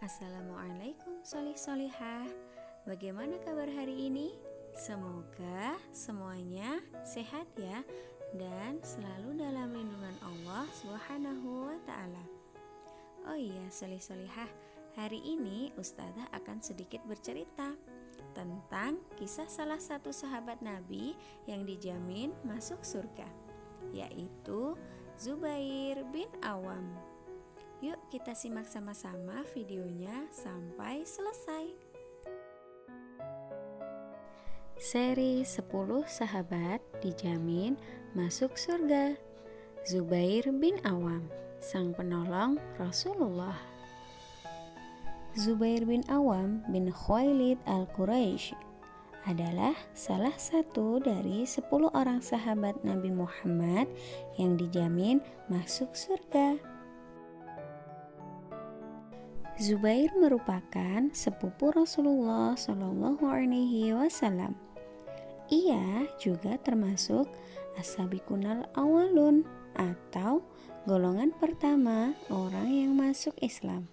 Assalamualaikum solih-solihah. Bagaimana kabar hari ini? Semoga semuanya sehat ya, dan selalu dalam lindungan Allah Subhanahu wa ta'ala. Oh iya solih-solihah, hari ini Ustazah akan sedikit bercerita tentang kisah salah satu sahabat Nabi yang dijamin masuk surga, yaitu Zubair bin Awam. Yuk kita simak sama-sama videonya sampai selesai. Seri 10 sahabat dijamin masuk surga. Zubair bin Awam, sang penolong Rasulullah. Zubair bin Awam bin Khuwailid al-Quraisy adalah salah satu dari 10 orang sahabat Nabi Muhammad yang dijamin masuk surga. Zubair merupakan sepupu Rasulullah Shallallahu Alaihi Wasallam. Ia juga termasuk as-sabiqunal awalun atau golongan pertama orang yang masuk Islam.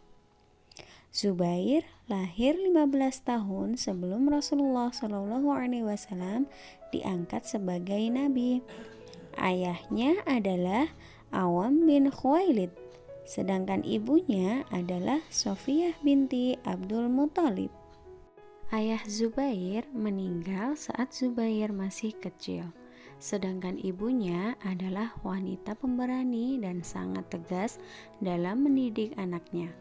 Zubair lahir 15 tahun sebelum Rasulullah Shallallahu Alaihi Wasallam diangkat sebagai nabi. Ayahnya adalah Awam bin Khuwailid, sedangkan ibunya adalah Sofiyah binti Abdul Muthalib. Ayah Zubair meninggal saat Zubair masih kecil, sedangkan ibunya adalah wanita pemberani dan sangat tegas dalam mendidik anaknya.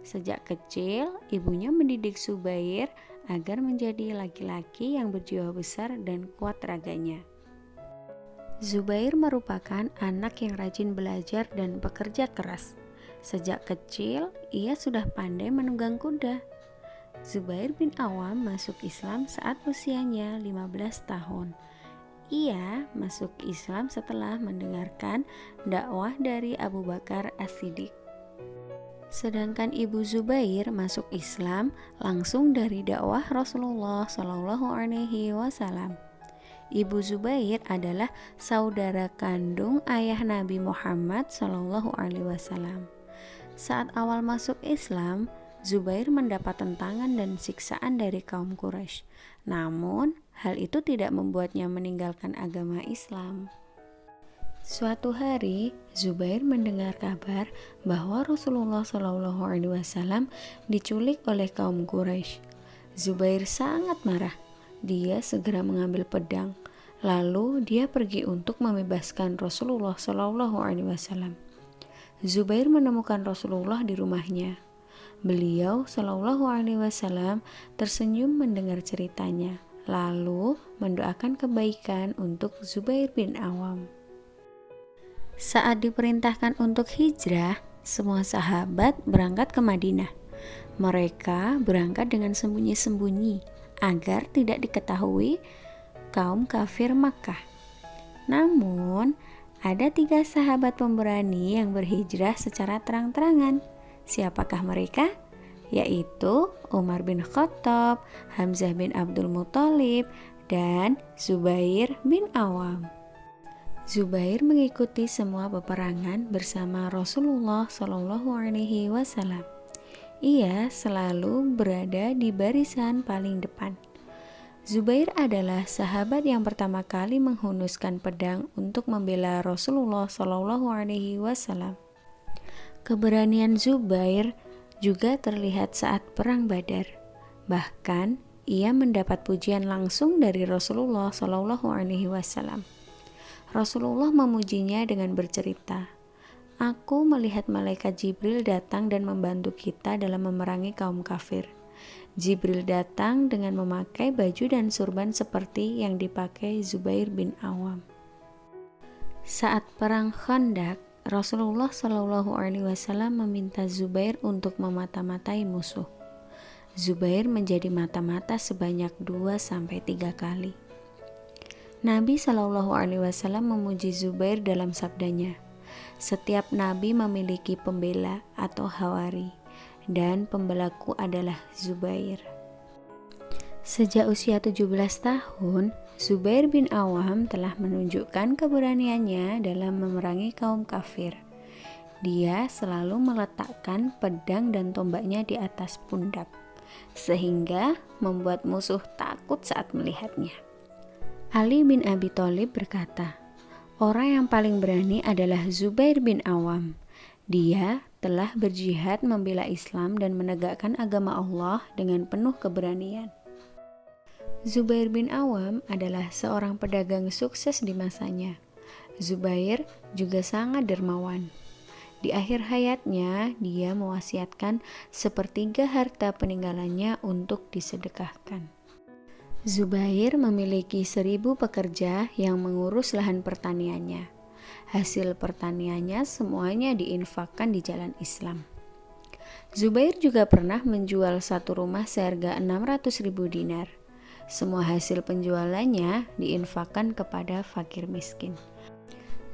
Sejak kecil, ibunya mendidik Zubair agar menjadi laki-laki yang berjiwa besar dan kuat raganya. Zubair merupakan anak yang rajin belajar dan bekerja keras. Sejak kecil, ia sudah pandai menunggang kuda. Zubair bin Awam masuk Islam saat usianya 15 tahun. Ia masuk Islam setelah mendengarkan dakwah dari Abu Bakar As-Siddiq. Sedangkan ibu Zubair masuk Islam langsung dari dakwah Rasulullah Shallallahu Alaihi Wasallam. Ibu Zubair adalah saudara kandung ayah Nabi Muhammad Shallallahu Alaihi Wasallam. Saat awal masuk Islam, Zubair mendapat tentangan dan siksaan dari kaum Quraisy. Namun, hal itu tidak membuatnya meninggalkan agama Islam. Suatu hari, Zubair mendengar kabar bahwa Rasulullah Shallallahu Alaihi Wasallam diculik oleh kaum Quraisy. Zubair sangat marah. Dia segera mengambil pedang, lalu dia pergi untuk membebaskan Rasulullah Shallallahu Alaihi Wasallam. Zubair menemukan Rasulullah di rumahnya. Beliau Shallallahu Alaihi Wasallam tersenyum mendengar ceritanya, lalu mendoakan kebaikan untuk Zubair bin Awam. Saat diperintahkan untuk hijrah, semua sahabat berangkat ke Madinah. Mereka berangkat dengan sembunyi-sembunyi agar tidak diketahui kaum kafir Makkah. Namun, ada 3 sahabat pemberani yang berhijrah secara terang-terangan. Siapakah mereka? Yaitu Umar bin Khattab, Hamzah bin Abdul Muthalib, dan Zubair bin Awam. Zubair mengikuti semua peperangan bersama Rasulullah Shallallahu Alaihi Wasallam. Ia selalu berada di barisan paling depan. Zubair adalah sahabat yang pertama kali menghunuskan pedang untuk membela Rasulullah Shallallahu Alaihi Wasallam. Keberanian Zubair juga terlihat saat perang Badar. Bahkan ia mendapat pujian langsung dari Rasulullah Shallallahu Alaihi Wasallam. Rasulullah memujinya dengan bercerita, "Aku melihat malaikat Jibril datang dan membantu kita dalam memerangi kaum kafir. Jibril datang dengan memakai baju dan surban seperti yang dipakai Zubair bin Awam." Saat perang Khandaq, Rasulullah Shallallahu Alaihi Wasallam meminta Zubair untuk memata-matai musuh. Zubair menjadi mata-mata sebanyak 2-3 kali. Nabi Shallallahu Alaihi Wasallam memuji Zubair dalam sabdanya, "Setiap nabi memiliki pembela atau hawari, dan pembelaku adalah Zubair." Sejak usia 17 tahun, Zubair bin Awam telah menunjukkan keberaniannya dalam memerangi kaum kafir. Dia selalu meletakkan pedang dan tombaknya di atas pundak, sehingga membuat musuh takut saat melihatnya. Ali bin Abi Thalib berkata, orang yang paling berani adalah Zubair bin Awam. Dia telah berjihad membela Islam dan menegakkan agama Allah dengan penuh keberanian. Zubair bin Awam adalah seorang pedagang sukses di masanya. Zubair juga sangat dermawan. Di akhir hayatnya, dia mewasiatkan sepertiga harta peninggalannya untuk disedekahkan. Zubair memiliki 1.000 pekerja yang mengurus lahan pertaniannya. Hasil pertaniannya semuanya diinfakkan di jalan Islam. Zubair juga pernah menjual satu rumah seharga 600.000 dinar. Semua hasil penjualannya diinfakkan kepada fakir miskin.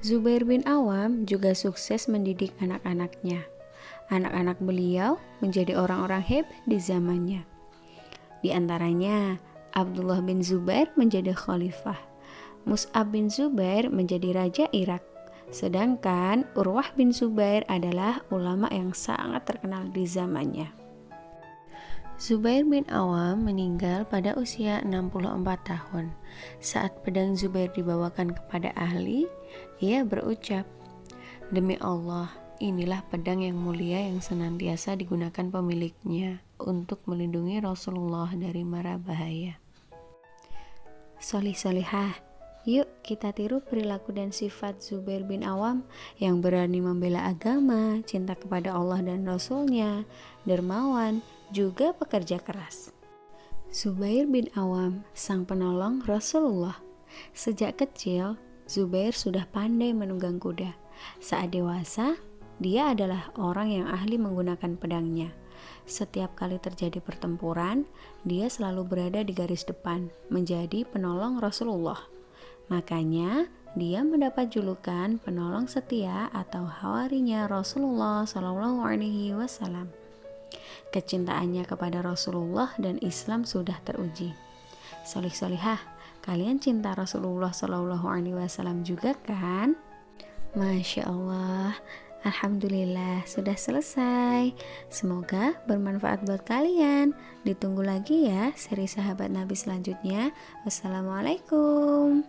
Zubair bin Awam juga sukses mendidik anak-anaknya. Anak-anak beliau menjadi orang-orang hebat di zamannya. Di antaranya, Abdullah bin Zubair menjadi khalifah. Mus'ab bin Zubair menjadi raja Irak. Sedangkan Urwah bin Zubair adalah ulama yang sangat terkenal di zamannya. Zubair bin Awam meninggal pada usia 64 tahun. Saat pedang Zubair dibawakan kepada ahli, ia berucap, "Demi Allah, inilah pedang yang mulia yang senantiasa digunakan pemiliknya untuk melindungi Rasulullah dari mara bahaya." Solih-solihah, yuk kita tiru perilaku dan sifat Zubair bin Awam yang berani membela agama, cinta kepada Allah dan Rasulnya, dermawan, juga pekerja keras. Zubair bin Awam, sang penolong Rasulullah. Sejak kecil, Zubair sudah pandai menunggang kuda. Saat dewasa, dia adalah orang yang ahli menggunakan pedangnya. Setiap kali terjadi pertempuran, dia selalu berada di garis depan, menjadi penolong Rasulullah. Makanya, dia mendapat julukan penolong setia atau hawarinya Rasulullah SAW. Kecintaannya kepada Rasulullah dan Islam sudah teruji. Solih-solihah, kalian cinta Rasulullah SAW juga kan? Masya Allah, Alhamdulillah sudah selesai. Semoga bermanfaat buat kalian. Ditunggu lagi ya seri sahabat Nabi selanjutnya. Wassalamualaikum.